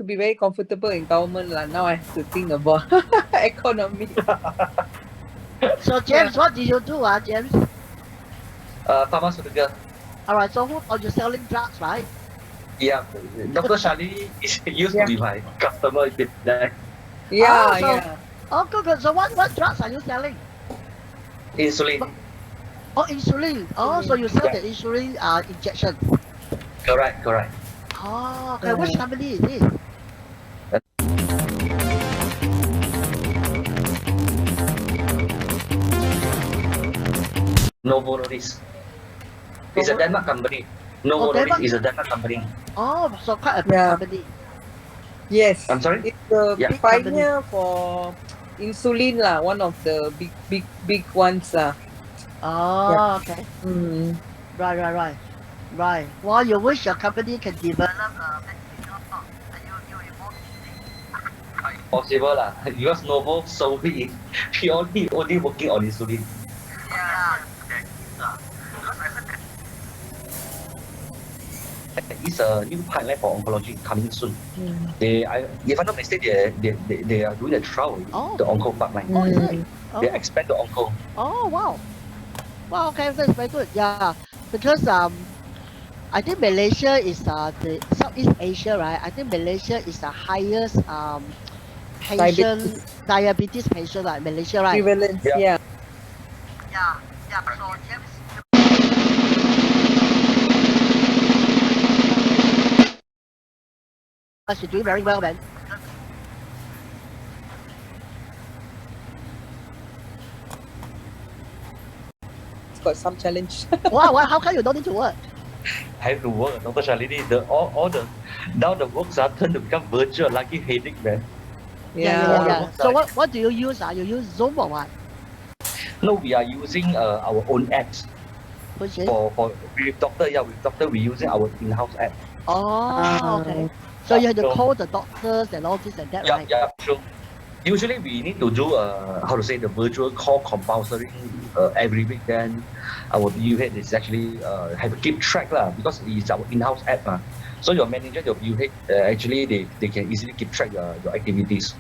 to be very comfortable in government lah. Now I have to think about economy. So James, what did you do, James? Pharmaceutical. All right. So you're selling drugs, right? Yeah, Dr. Shali used to be my customer there. Yeah, so, yeah. Oh, good. So what drugs are you selling? Insulin. Oh, insulin. Oh, so you sell the insulin injection. Correct. Oh, okay. Which company is this? Novo Nordisk. It's a Denmark company. Novo Nordisk is a Denmark company. Oh, so quite a big company. Yes. I'm sorry? It's the pioneer for insulin lah. One of the big ones lah. Oh, okay. Mm. Right. Well, you wish your company can develop Possible lah, because Novo solely only working on insulin. It's a new pipeline for oncology coming soon. If I'm not mistaken, they are doing a trial with the onco pipeline. Oh, is it? They expand the onco. Oh, wow. Wow, okay, that's very good. Yeah, because I think Malaysia is the Southeast Asia, right? I think Malaysia is the highest diabetes patient, like Malaysia, right? Prevalence, yeah. So James, you're doing very well, man. It's got some challenge. Wow, how come you don't need to work? I have to work, Dr. Shalini. Now the works are turned to become virtual, lucky headache, man. Yeah. So what do you use? You use Zoom or what? No, we are using our own apps. Which is? With doctor we're using our in-house app. Oh, okay. So you have to call the doctors and all this and that, right? Yeah, true. Usually we need to do the virtual call compulsory every week. Then our BU head is actually have to keep track lah, because it's our in-house app. So your manager, your BU head, actually they can easily keep track your activities.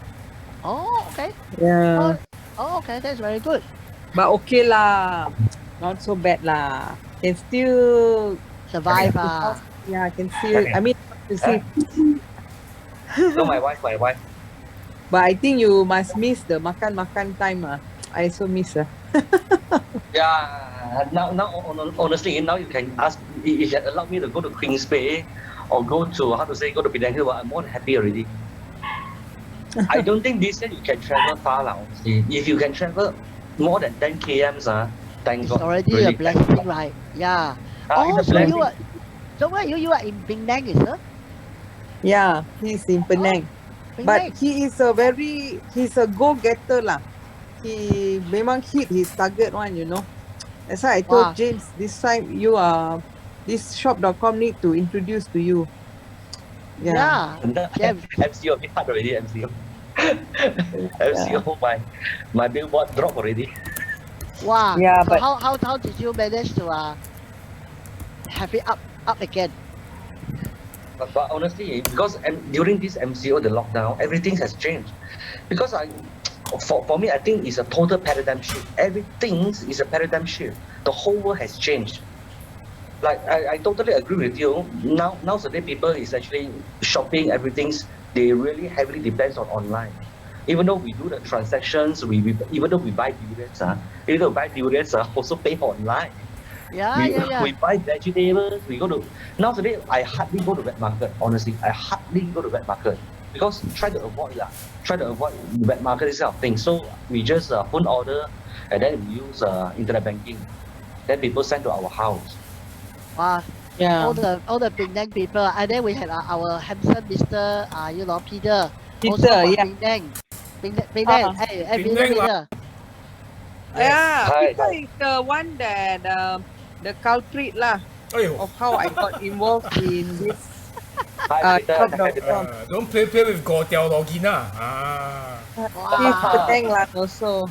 Oh, okay. Yeah. Oh, okay. That's very good. But okay lah. Not so bad lah. Can still survive. Yeah, can still. I mean, you see. No, my wife. But I think you must miss the makan time. I also miss. Yeah. Now, honestly, now you can ask if you allow me to go to Queen's Bay or go to Penang Hill. I'm more than happy already. I don't think this year you can travel far lah. Honestly, if you can travel more than 10 km, thank it's God. already really a blessing, right? Yeah. So where you are in Penang, is it? Yeah, he's in Penang. But he's a go-getter lah. He memang hit his target one, you know. That's why I told James, this time this shop.com need to introduce to you. Yeah. MCO, a bit hard already, MCO. MCO, my billboard dropped already. Wow. Yeah, so but how did you manage to have it up again? But honestly, because during this MCO, the lockdown, everything has changed. Because for me, I think it's a total paradigm shift. Everything is a paradigm shift. The whole world has changed. Like I totally agree with you. Nowadays, people is actually shopping. They really heavily depends on online. Even though we do the transactions, even though we buy durians, also pay online. We buy vegetables. Nowadays, I hardly go to wet market. Honestly, I hardly go to wet market because try to avoid wet market this kind of thing. So we just phone order and then we use internet banking. Then people send to our house. Wow. Yeah. All the Penang people, and then we have our handsome Mr. Peter. Peter, yeah. Penang. Hey, Peter. Yeah, Hi. Peter is the one that the culprit lah of how I got involved in this. Hi, Peter. Don't play with Go Tiao Logina. He's Penang lah also.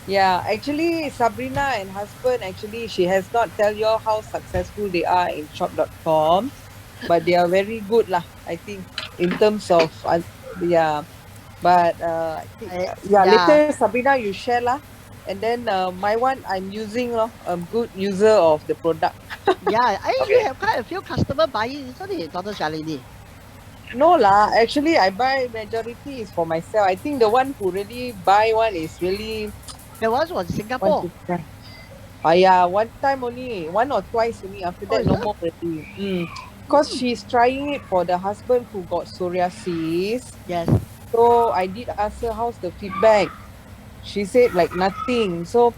Yeah, actually Sabrina and husband, she has not tell you how successful they are in shop.com, but they are very good lah, I think. in terms of yeah. But I think, yeah, Yeah, later Sabrina you share lah. And then my one I'm using a good user of the product. yeah. You Okay. have quite a few customer buying, isn't it, Dr. Shalini? No lah, actually I buy majority is for myself. I think the one who really buy one is really There was one want Singapore. to try. Yeah, one time only, one or twice only. After Oh, that, is no it? more already. Because she's trying it for the husband who got psoriasis. Yes. So I did ask her how's the feedback. She said like nothing. So,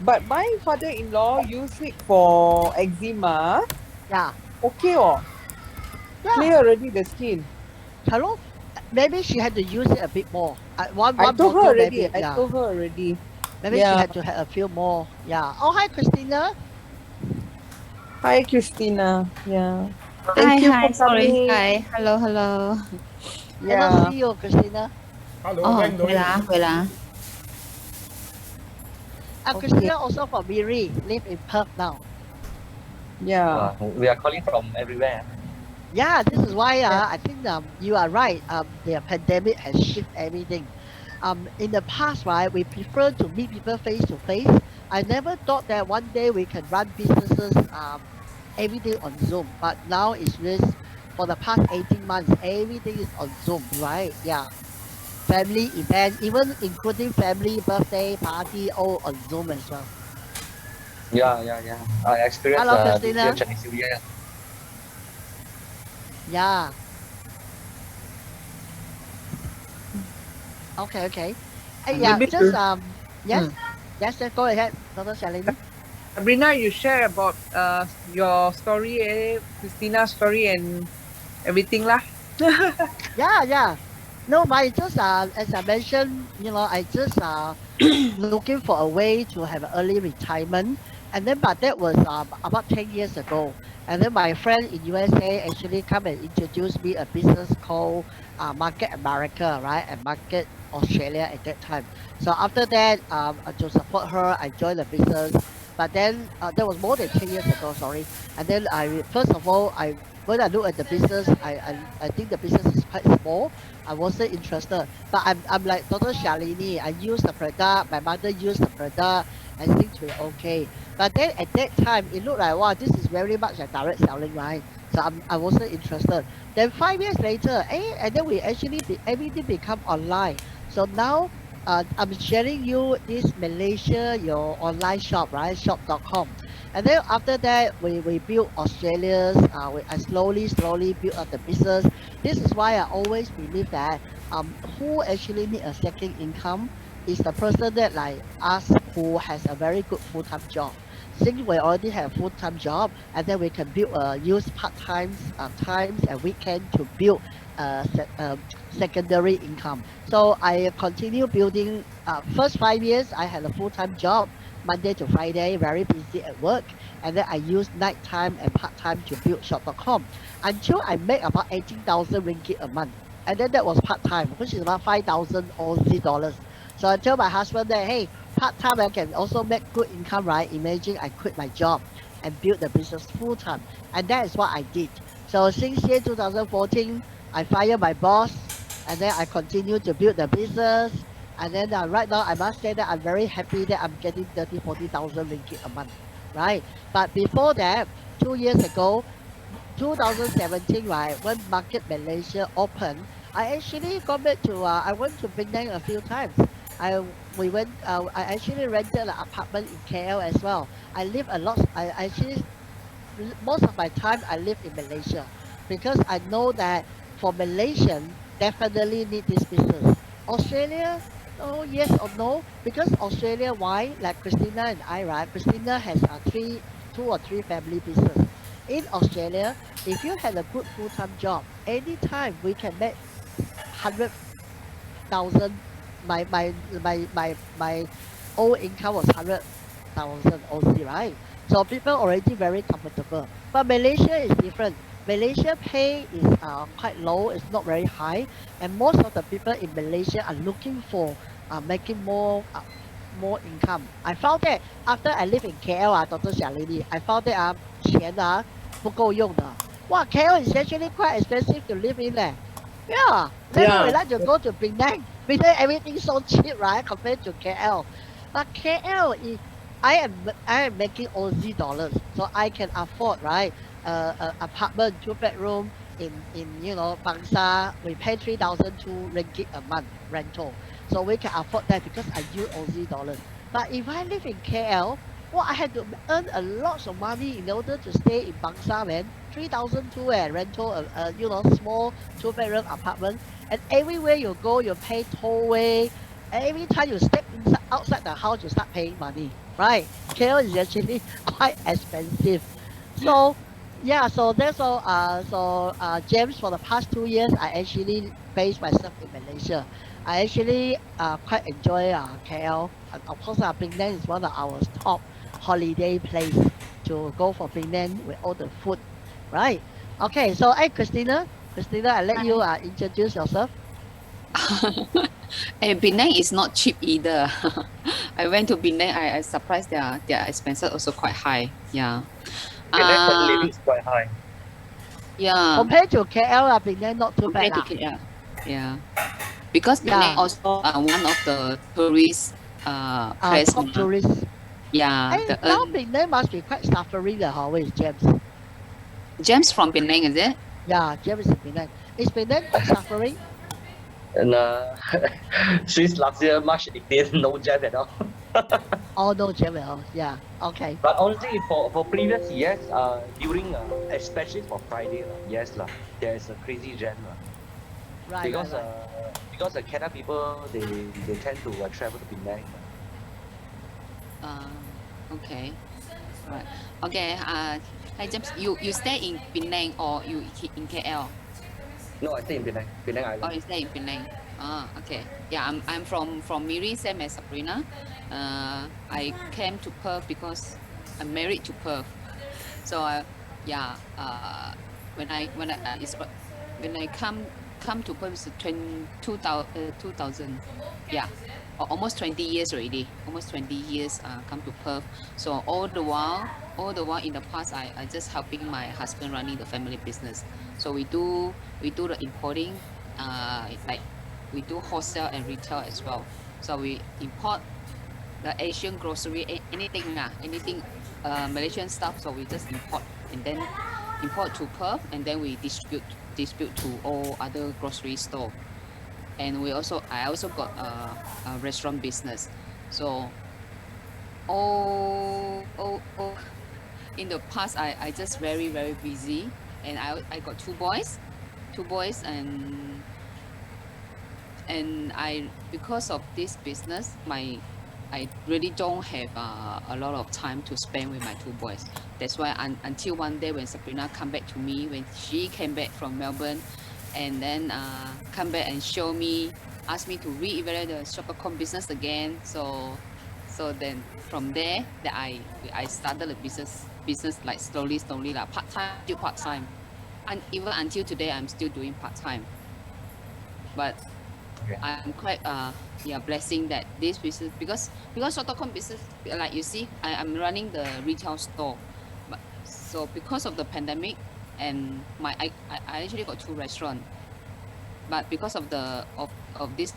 but my father-in-law used it for eczema. Yeah. Okay, Yeah. clear already the skin. Hello? Maybe she had to use it a bit more. One I one told her bottle already. maybe. I Yeah. told her already. Maybe she Yeah. had to have a few more. Yeah. Oh, hi, Christina. Hi, Christina. Yeah. Hi, Thank you hi, for sorry. coming. Hi, hello, hello. I don't Yeah. see you, Christina. Hello, Oh, đang wait nói lah, wait lah. Okay. Christina also from Miri, live in Perth now. Yeah. We are calling from everywhere. Yeah, this is why Yeah. I think you are right. The pandemic has shifted everything. In the past, right, we prefer to meet people face to face. I never thought that one day we can run businesses everything on Zoom, but now it's just for the past 18 months, everything is on Zoom, right? Yeah. Family event, even including family birthday party, all on Zoom as well. Yeah. I experienced Hello, this Christina. year Chinese New Year. Yeah. Okay. Yeah, Maybe just yes, Mm. yes, go ahead, Dr. Shalini. Sabrina, you share about your story, Christina's story and everything lah. Yeah. No, but it's just as I mentioned, I just looking for a way to have an early retirement, and then but that was about 10 years ago. And then my friend in USA actually come and introduced me a business called Market America, right, and Market Australia at that time. So after that, to support her, I joined the business. But then that was more than 10 years ago, sorry. And then first of all, when I look at the business, I think the business is quite small. I wasn't interested. But I'm like Dr. Shalini. I use the product. My mother used the product, and things were okay. But then at that time, it looked like, wow, this is very much a direct selling, right? So I wasn't interested. Then 5 years later, and then we actually everything become online. So now I'm sharing you this Malaysia, your online shop, right? Shop.com. And then after that, we built Australia's, I slowly built up the business. This is why I always believe that who actually need a second income is the person that like us who has a very good full-time job. Since we already have full-time job, and then we can use part-time times and weekend to build secondary income. So I continue building. First 5 years, I had a full-time job, Monday to Friday, very busy at work, and then I use nighttime and part-time to build shop.com until I make about 18,000 ringgit a month. And then that was part-time, which is about 5,000 Aussie dollars. So I tell my husband that, hey, part-time I can also make good income, right? Imagine I quit my job and build the business full-time. And that is what I did. So since year 2014, I fired my boss, and then I continue to build the business. And then right now, I must say that I'm very happy that I'm getting 40,000 ringgit a month, right? But before that, 2 years ago, 2017, right, when Market Malaysia opened, I actually got back to, I went to Penang a few times. I actually rented an apartment in KL as well. I live a lot, I actually, most of my time I live in Malaysia because I know that for Malaysian, definitely need this business. Australia, oh yes or no, because Australia, why? Like Christina and I, right? Christina has two or three family business. In Australia, if you had a good full-time job, anytime we can make 100,000. My old income was 100,000 Aussie, right? So people already very comfortable. But Malaysia is different. Malaysia pay is quite low. It's not very high, and most of the people in Malaysia are looking for making more income. I found that after I live in KL, Dr. Xialini, I found that 钱不够用的。哇，KL is actually quite expensive to live in 嘞。Yeah, then we Yeah. like to go to Penang. Penang everything so cheap, right, compared to KL. But KL is I am making Aussie dollars, so I can afford, right, apartment 2 bedroom in Bangsa. We pay 3,002 ringgit a month rental, so we can afford that because I use Aussie dollars. But if I live in KL, well, I had to earn a lot of money in order to stay in Bangsa, man. 3,002 rental small 2 bedroom apartment, and everywhere you go, you pay tollway. Every time you step inside outside the house, you start paying money, right? KL is actually quite expensive. So yeah, so that's all. James, for the past 2 years, I actually based myself in Malaysia. I actually quite enjoy KL. And of course, Penang is one of our top holiday place to go for Penang with all the food, right? Okay, so hey, Christina, I let you introduce yourself. And Penang is not cheap either. I went to Penang. I surprised their expenses also quite high. Yeah. Penang cost of living is quite high. Yeah. Compared to KL, Penang not too bad. Compared to KL. Yeah. Because Penang Yeah. also one of the tourist place. Top tourists. Yeah. Hey, now Penang must be quite suffering the hallways, James. James from Penang, is it? Yeah, James is Penang. Is Penang quite suffering? And since last year, March 18th, no jam at all. Oh, no jam at all. Yeah, okay. But honestly, for previous years, during especially for Friday, yes lah, there is a crazy jam lah. Right, Because right. because the Canada people they tend to travel to Penang. Okay. Right. Okay. Hi James, you stay in Penang or you in KL? No, I stay in Penang, Penang Oh, Island. you stay in Penang. Okay. Yeah, I'm from Miri, same as Sabrina. I came to Perth because I'm married to Perth. So when I come to Perth it's 2000. Yeah, almost 20 years already. Almost 20 years come to Perth. So all the while in the past, I just helping my husband running the family business. So we do the importing, like we do wholesale and retail as well. So we import the Asian grocery, anything Malaysian stuff. So we just import and then import to Perth, and then we distribute to all other grocery store. And I also got a restaurant business. So in the past, I just very busy, and I got two boys, and I, because of this business, I really don't have a lot of time to spend with my two boys. That's why until one day when Sabrina come back to me, when she came back from Melbourne, and then come back and ask me to reevaluate the shopper.com business again. So then from there that I started the business like slowly like part time, and even until today I'm still doing part time. But Okay. I'm quite blessing that this business, because shop.com business, like you see, I'm running the retail store. But so because of the pandemic, and I actually got two restaurants, but because of this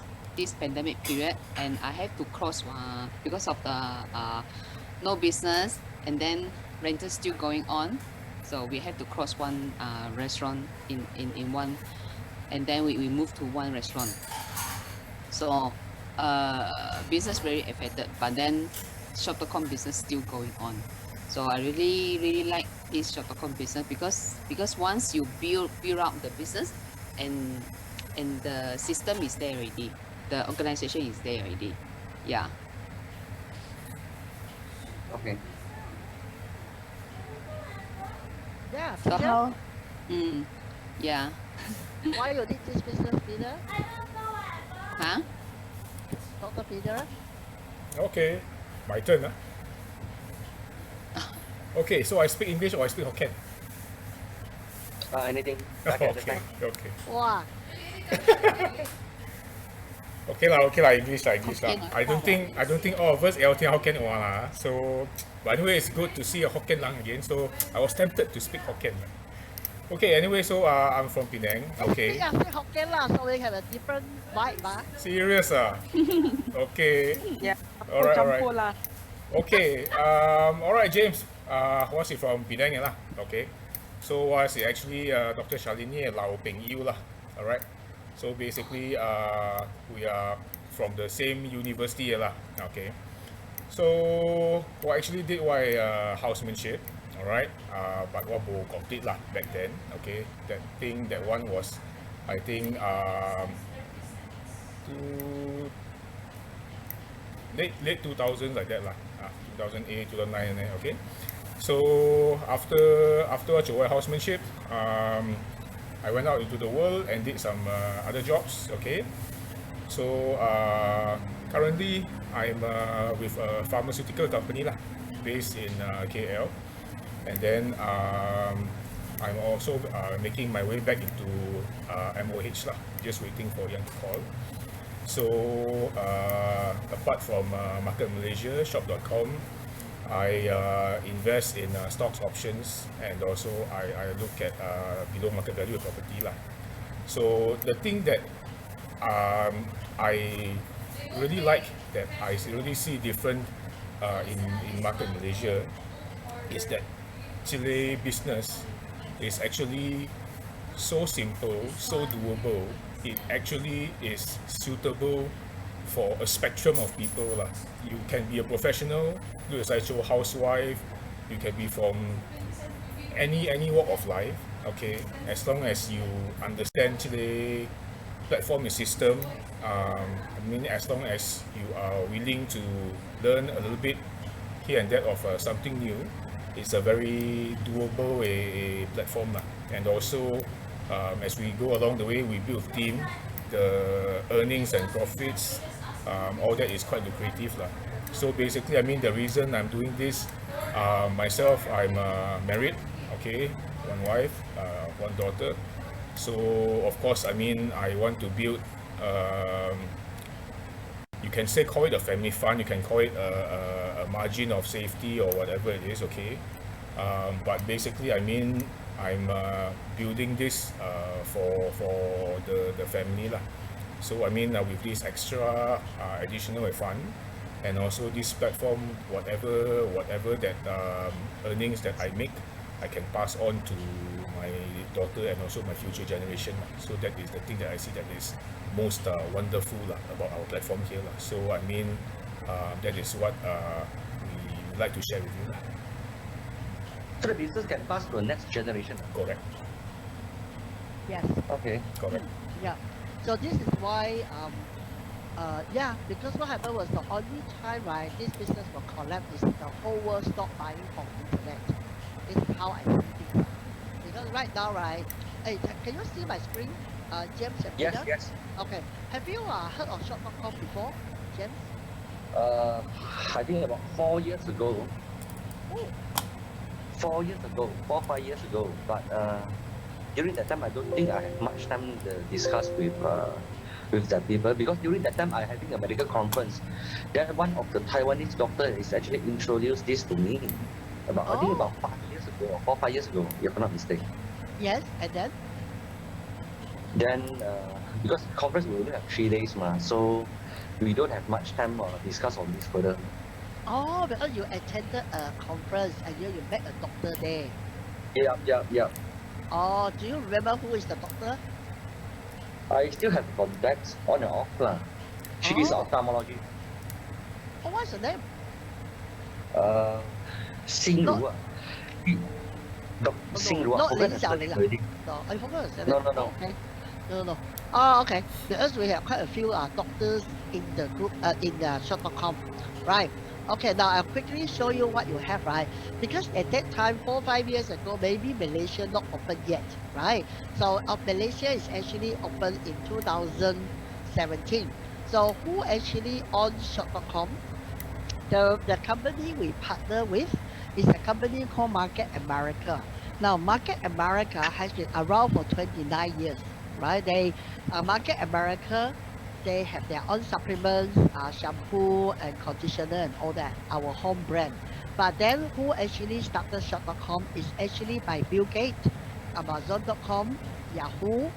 pandemic period, and I have to close because of the no business, and then rental still going on, so we have to close one restaurant in one, and then we moved to one restaurant. So business very affected, but then shop.com business still going on. So I really like this shop.com business because once you build up the business, and the system is there already, the organization is there already. Yeah. Okay. Yeah, So Peter, how? Yeah. why you did this business, Peter? Huh? Dr. Peter? Okay, my turn. Okay, so I speak English or I speak Hokkien? Anything. I can Okay, understand. okay. Wow. Okay lah, English lah. Hokkien ah. I don't think all of us LT Hokkien lah. So, but anyway, it's good to see a Hokkien lang again. So I was tempted to speak Hokkien. Okay, anyway, so I'm from Penang. Okay. Yeah, say Hokkien lah, so we have a different vibe, Serious ah? Okay. Yeah. Alright, alright. Campur lah. Okay. Alright, James. Was he from Penang lah? Okay. So was he actually Dr. Shalini and Lau Peng Yu lah? Alright. So basically, we are from the same university lah. Okay. So what actually did why housemanship, alright. But what bo complete lah back then. Okay. That one was, I think late 2000s like that lah. 2008, 2009 and then, okay. So after housemanship, I went out into the world and did some other jobs. Okay. So currently I'm with a pharmaceutical company lah, based in KL, and then I'm also making my way back into MOH lah, just waiting for Yang to call. So apart from Market Malaysia, shop.com, I invest in stocks, options, and also I look at below market value of property lah. So the thing that I really like, that I really see different in Market Malaysia, is that Chile business is actually so simple, so doable. It actually is suitable for a spectrum of people lah. You can be a professional, do a sideshow housewife. You can be from any walk of life. Okay, as long as you understand Chile platform and system. I mean, as long as you are willing to learn a little bit here and there of something new, it's a very doable platform lah. And also, as we go along the way, we build team. The earnings and profits, all that is quite lucrative lah. So basically, I mean, the reason I'm doing this, myself, I'm married, okay, one wife, one daughter. So of course, I mean, I want to build, you can say call it a family fund, you can call it a margin of safety or whatever it is, okay. But basically, I mean, I'm building this for the family lah. So I mean, with this extra additional fund, and also this platform, whatever that earnings that I make, I can pass on to my daughter and also my future generation. So that is the thing that I see that is most wonderful about our platform here. So I mean, that is what we would like to share with you. So the business can pass to the next generation. Correct. Yes. Okay. Correct. Yeah. So this is why, yeah, because what happened was the only time, right, this business will collapse is the whole world stop buying from internet. This is how I see things. Because right now, right, hey, can you see my screen, James and Yes, Peter? yes. Okay. Have you heard of shop.com before, James? I think about 4 years ago. Oh. 4 years ago, 4 5 years ago. But during that time, I don't think I had much time to discuss with the people, because during that time I having a medical conference. Then one of the Taiwanese doctor is actually introduced this to me about I think about 5 years ago or 4 5 years ago, if I'm not mistaken. Yes, and then? Then because conference we only have 3 days, so we don't have much time discuss on this further. Oh, because you attended a conference and you met a doctor there. Yeah. Oh, do you remember who is the doctor? I still have contacts on and off lah. She is Oh. ophthalmology. Oh, what's her name? Xin No. Ru ah. Xin Ru, I not forgot Lin her Xiaoling surname already. No, I forgot to say No, that. no. Okay. No. Oh, okay. Because we have quite a few doctors in the group, in the shop.com, right? Okay, now I'll quickly show you what you have, right? Because at that time, 4 5 years ago, maybe Malaysia not open yet, right? So Malaysia is actually open in 2017. So who actually owns shop.com? The company we partner with is a company called Market America. Now, Market America has been around for 29 years, right? Market America, they have their own supplements, shampoo and conditioner and all that, our home brand. But then who actually started shop.com is actually by Bill Gates Amazon.com, Yahoo,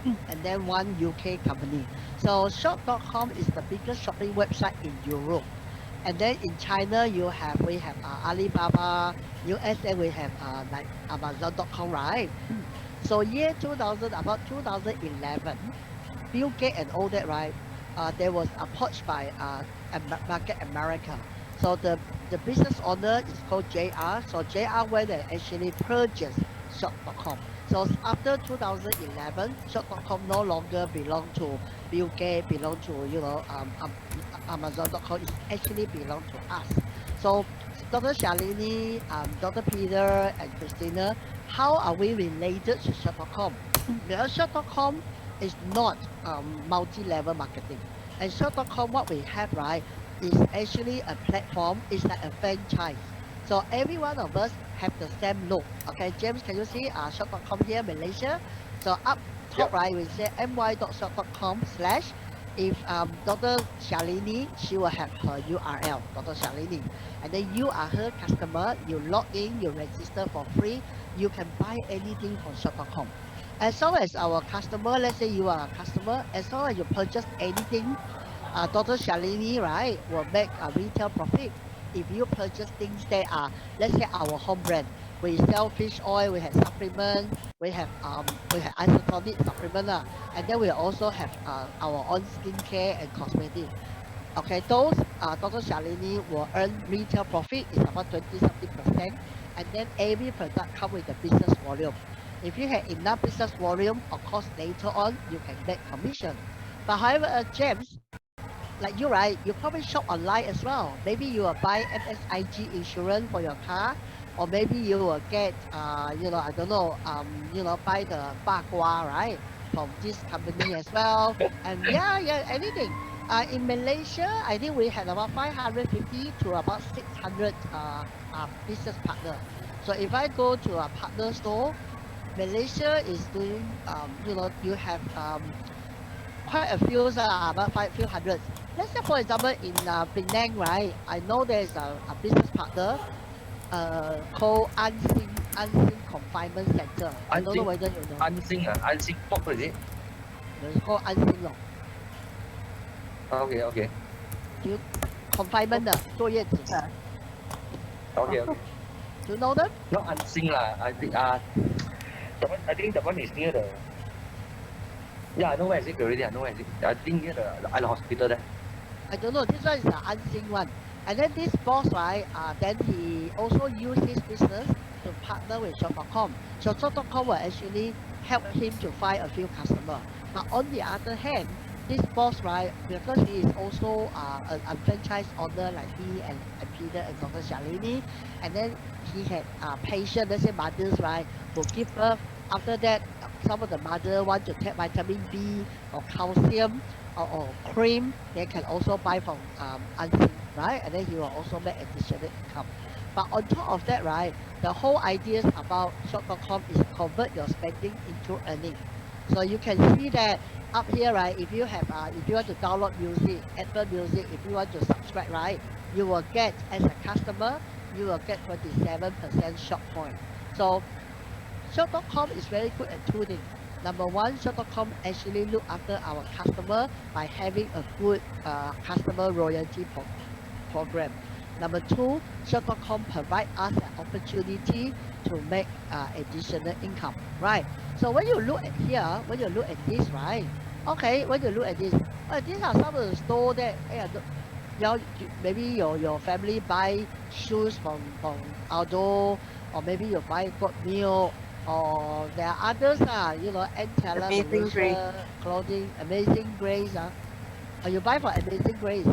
and then one UK company. So shop.com is the biggest shopping website in Europe. And then in China, we have Alibaba. USA we have like Amazon.com, right? So year 2000, about 2011, Bill Gates and all that, right? There was approached by Market America. So the business owner is called JR. So JR went and actually purchased Shop.com. So after 2011, Shop.com no longer belong to Bill Gates, belong to Amazon.com. It actually belong to us. So Dr. Shalini, Dr. Peter, and Christina, how are we related to Shop.com? Because Shop.com is not multi-level marketing. And Shop.com, what we have, right, is actually a platform. It's like a franchise. So every one of us have the same look. Okay, James, can you see Shop.com here, Malaysia? So up top, right, we say my.shop.com/ if Dr. Shalini, she will have her URL, Dr. Shalini. And then you are her customer, you log in, you register for free, you can buy anything from Shop.com. As long as our customer, let's say you are a customer, as long as you purchase anything, Dr. Shalini, right, will make a retail profit. If you purchase things that are, let's say our home brand, we sell fish oil, we have supplement, we have isotonic supplement, and then we also have our own skincare and cosmetic. Okay, those Dr. Shalini will earn retail profit is about 20-something%, and then every product come with the business volume. If you have enough business volume, of course later on you can make commission. But however, James, like you, right, you probably shop online as well. Maybe you will buy MSIG insurance for your car, or maybe you will get I don't know, buy the bagua, right, from this company as well. And yeah, anything. In Malaysia, I think we had about 550 to about 600 business partner. So if I go to a partner store, Malaysia is doing you have quite a few, about few hundreds. Let's say, for example, in Penang, right? I know there's a business partner called Unsing Confinement Center. I don't know whether you know. Unsing Pop, is it? It's called Unsing Law. Okay. Confinement 坐月子. Okay. Do you know them? Not Unsing lah. I think the one is near the. Yeah, I know where is it already. I know where is it. I think near the hospital there. I don't know. This one is the Unsing one. And then this boss, right, then he also used his business to partner with Shop.com. So Shop.com will actually help him to find a few customers. But on the other hand, this boss, right, because he is also a franchise owner like me and Peter and Dr. Shalini, and then he had patients, let's say mothers, right, who give birth. After that, some of the mother want to take vitamin B or calcium or cream, they can also buy from Unseen, right? And then he will also make additional income. But on top of that, right, the whole idea about Shop.com is convert your spending into earning. So you can see that up here, right, if you have if you want to download music, Apple Music, if you want to subscribe, right, you will get, as a customer, you will get 27% shop point. So Shop.com is very good at two things. Number one, Shop.com actually look after our customer by having a good customer loyalty program. Number two, Shop.com provide us an opportunity to make additional income, right? So when you look at here, when you look at this, right? Okay, when you look at this, these are some of the stores that maybe your family buy shoes from Aldo, or maybe you buy good meal, or there are others, Antella, Amazing Grace, clothing, Amazing Grace, or you buy for Amazing Grace,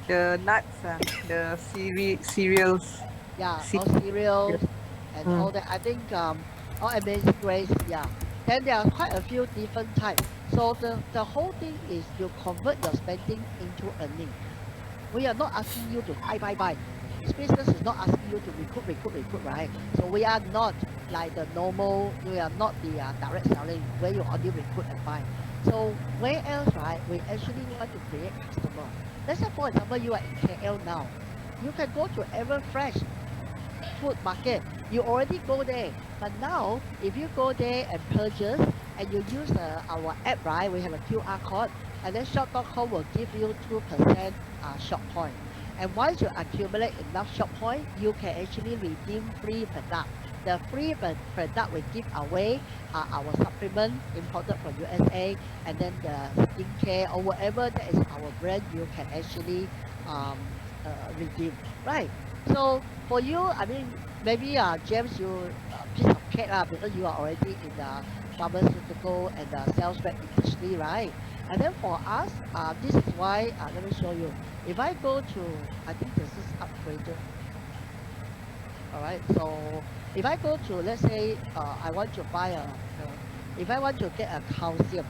the nuts, the cereals. yeah, all cereals and all that. I think all Amazing Grace, yeah. Then there are quite a few different types. So the whole thing is you convert your spending into earning. We are not asking you to buy. This business is not asking you to recruit, right? So we are not like the normal, we are not the direct selling where you only recruit and buy. So where else, right, we actually want to create customer. Let's say, for example, you are in KL now. You can go to Everfresh. food market, you already go there. But now, if you go there and purchase, and you use our app, right? We have a QR code, and then shop.com will give you 2% shop point. And once you accumulate enough shop point, you can actually redeem free product. The free product we give away are our supplement imported from USA, and then the skincare or whatever that is our brand, you can actually redeem, right? So for you, I mean, maybe James, you piece of cake because you are already in the pharmaceutical and the sales rep industry, right? And then for us, this is why, let me show you. If I go to, I think this is upgraded. All right, so if I go to, let's say, I want to buy if I want to get a calcium,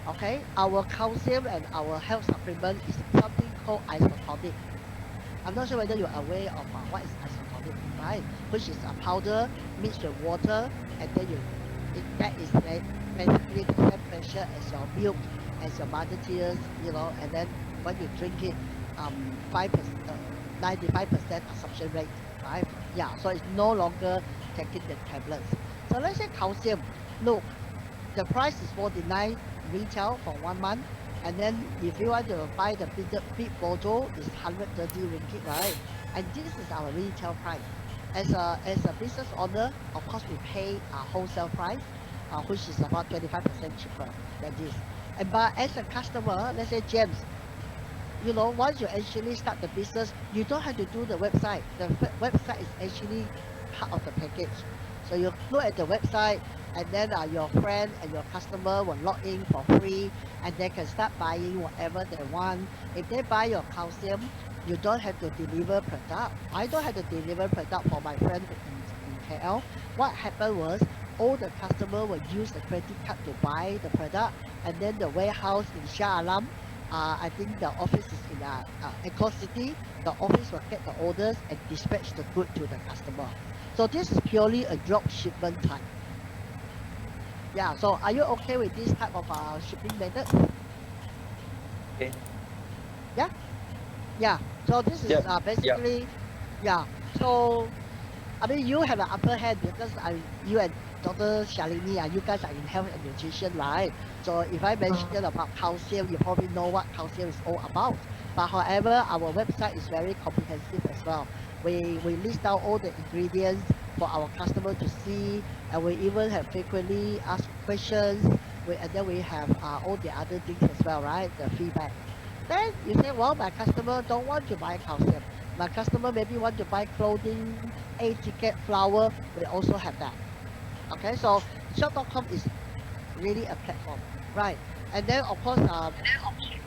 okay, our calcium and our health supplement is something called isotonic. I'm not sure whether you're aware of what is isotonic, right? Which is a powder mixed with water, and then that is basically the same pressure as your milk, as your mother tears, and then when you drink it, 95% absorption rate, right? Yeah, so it's no longer taking the tablets. So let's say calcium, look, the price is 49 retail for 1 month, and then if you want to buy the big bottle, it's 130 ringgit, right? And this is our retail price. As a business owner, of course we pay a wholesale price, which is about 25% cheaper than this. But as a customer, let's say James, once you actually start the business, you don't have to do the website. The website is actually part of the package. So you look at the website, and then your friend and your customer will log in for free, and they can start buying whatever they want. If they buy your calcium, you don't have to deliver product. I don't have to deliver product for my friend in KL. What happened was, all the customer will use the credit card to buy the product, and then the warehouse in Shah Alam, I think the office is in Eco City. The office will get the orders and dispatch the good to the customer. So this is purely a drop shipment type. Yeah, so are you okay with this type of shipping method? Okay. Yeah, so this is basically, yeah. So, I mean, you have an upper hand because you and Dr. Shalini, you guys are in health and nutrition, right? So if I mention about calcium, you probably know what calcium is all about. But however, our website is very comprehensive as well. We list out all the ingredients for our customer to see, and we even have frequently asked questions. And then we have all the other things as well, right? The feedback. Then you say, well, my customer don't want to buy calcium. My customer maybe want to buy clothing, ticket, flower. We also have that. Okay, so shop.com is really a platform, right? And then of course,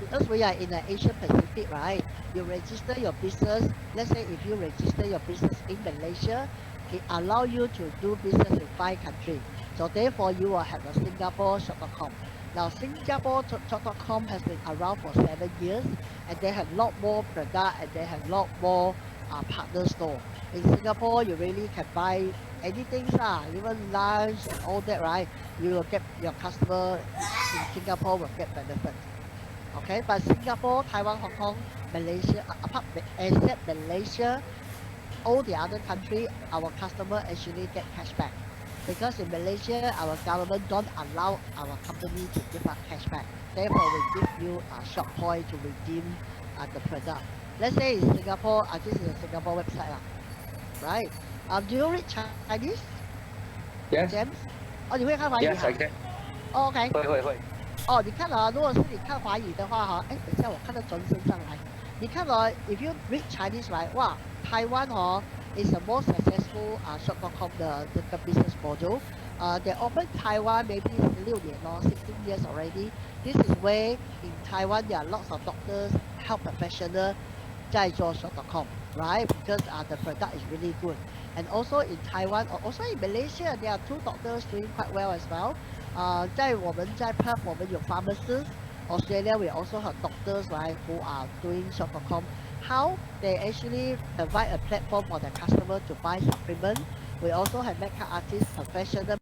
because we are in the Asia Pacific, right? You register your business. Let's say if you register your business in Malaysia, it allows you to do business in 5 countries. So therefore, you will have a Singapore shop.com. Now, Singapore shop.com has been around for 7 years, and they have a lot more product, and they have a lot more partner store. In Singapore, you really can buy anything, even lunch and all that, right? You will get your customer in Singapore will get benefit. Okay, but Singapore, Taiwan, Hong Kong, Malaysia, except Malaysia, all the other country, our customer actually get cashback. Because in Malaysia, our government don't allow our company to give us cashback. Therefore, we give you a short point to redeem the product. Let's say in Singapore, this is a Singapore website, right? Do you read Chinese? Yes. James? 哦，你会看华语 Yes, I can. 哦 ，OK。会。哦，你看如果是你看华语的话等一下我看到转身上来。你看if you read Chinese, right? 哇，台湾is the most successful shop.com 的这个 business model. They opened Taiwan maybe 16年16 years already. This is where in Taiwan there are lots of doctors, health professionals 在做 shop.com, right? Because the product is really good. And also in Taiwan, or also in Malaysia, there are 2 doctors doing quite well as well. 在Perth 我们有 pharmacists. Australia, we also have doctors, right, who are doing shop.com. How they actually provide a platform for the customer to buy supplement. We also have makeup artists, professional